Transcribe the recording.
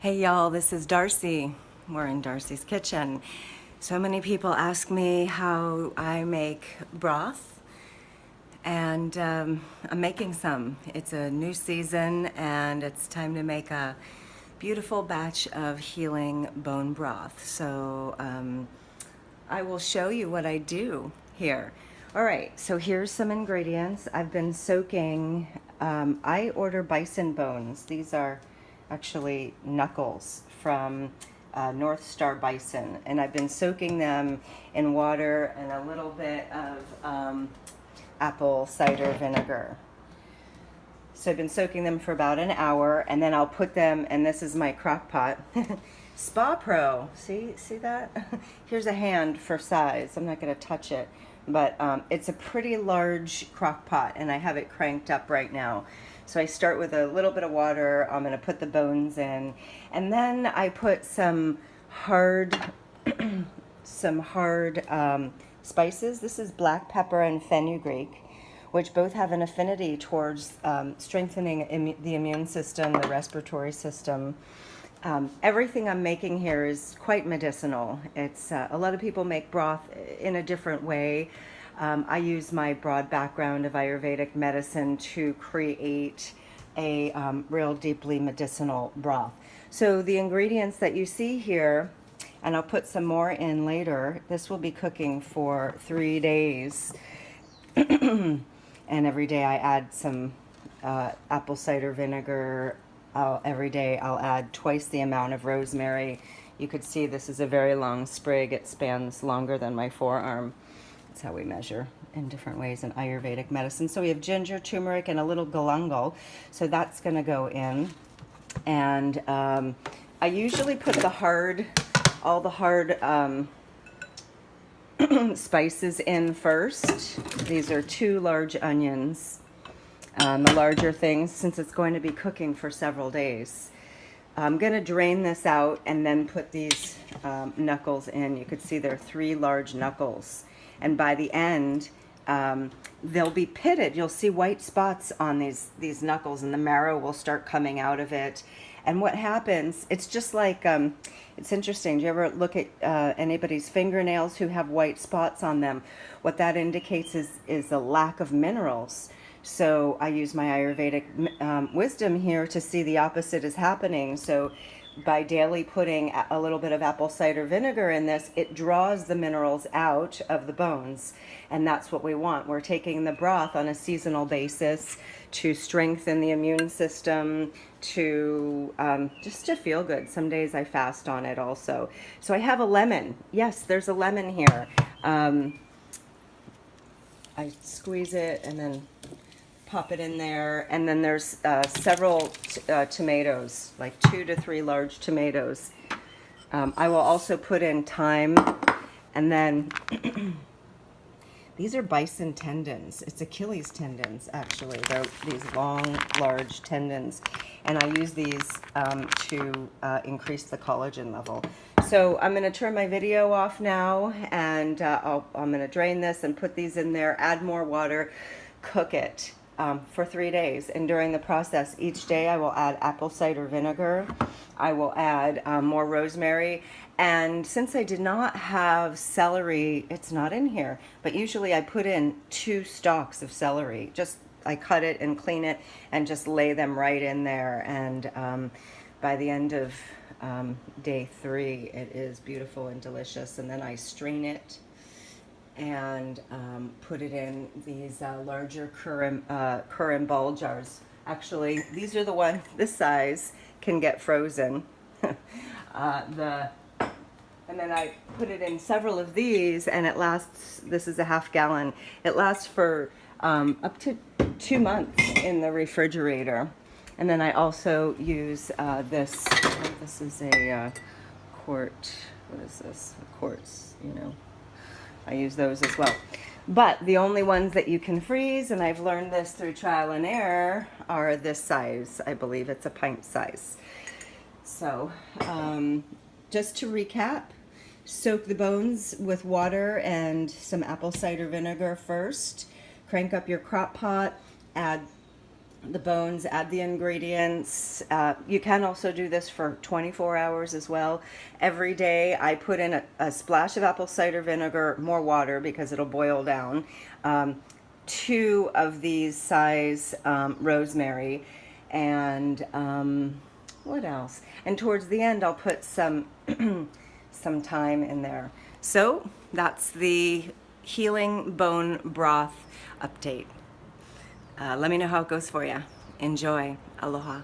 Hey y'all, this is Darci. We're in Darci's kitchen. So many people ask me how I make broth, and I'm making some. It's a new season and it's time to make a beautiful batch of healing bone broth. So I will show you what I do here. All right, so here's some ingredients. I've been soaking, I order bison bones. These are actually knuckles from North Star bison, and I've been soaking them in water and a little bit of apple cider vinegar. So I've been soaking them for about an hour, and then I'll put them, and this is my crock pot. Spa Pro, see that? Here's a hand for size. I'm not gonna touch it, but it's a pretty large crock pot, and I have it cranked up right now. So I start with a little bit of water. I'm gonna put the bones in, and then I put some hard, spices. This is black pepper and fenugreek, which both have an affinity towards strengthening the immune system, the respiratory system. Everything I'm making here is quite medicinal. It's a lot of people make broth in a different way. I use my broad background of Ayurvedic medicine to create a real deeply medicinal broth. So the ingredients that you see here, and I'll put some more in later, this will be cooking for 3 days. And every day I add some apple cider vinegar. Every day I'll add twice the amount of rosemary. You could see this is a very long sprig. It spans longer than my forearm. That's how we measure in different ways in Ayurvedic medicine. So we have ginger, turmeric, and a little galangal. So that's going to go in. And I usually put all the hard spices in first. These are 2 large onions. The larger things, since it's going to be cooking for several days. I'm going to drain this out and then put these knuckles in. You could see there are 3 large knuckles. And by the end, they'll be pitted. You'll see white spots on these knuckles, and the marrow will start coming out of it. And what happens, it's just like, it's interesting. Do you ever look at anybody's fingernails who have white spots on them? What that indicates is a lack of minerals. So I use my Ayurvedic wisdom here to see the opposite is happening. So by daily putting a little bit of apple cider vinegar in this, it draws the minerals out of the bones. And that's what we want. We're taking the broth on a seasonal basis to strengthen the immune system, to just to feel good. Some days I fast on it also. So I have a lemon. Yes, there's a lemon here. I squeeze it and then pop it in there, and then there's several tomatoes, like 2 to 3 large tomatoes. I will also put in thyme, and then these are bison tendons. It's Achilles tendons, actually. They're these long, large tendons, and I use these to increase the collagen level. So I'm going to turn my video off now, and I'm going to drain this and put these in there, add more water, cook it for 3 days. And during the process, each day I will add apple cider vinegar. I will add more rosemary. And since I did not have celery, it's not in here, but usually I put in 2 stalks of celery. I cut it and clean it and just lay them right in there. And by the end of day 3, it is beautiful and delicious. And then I strain it and put it in these larger Kurim ball jars. Actually, these are the ones this size can get frozen. And then I put it in several of these, and it lasts, this is a ½ gallon. It lasts for up to 2 months in the refrigerator. And then I also use this. This is a quart. What is this? A quartz, you know. I use those as well. But the only ones that you can freeze, and I've learned this through trial and error, are this size. I believe it's a pint size. So just to recap, soak the bones with water and some apple cider vinegar first. Crank up your crock pot, add the bones, add the ingredients. You can also do this for 24 hours as well. Every day I put in a splash of apple cider vinegar, more water because it'll boil down, 2 of these size rosemary, and what else? And towards the end I'll put some some thyme in there. So that's the healing bone broth update. Let me know how it goes for you. Enjoy. Aloha.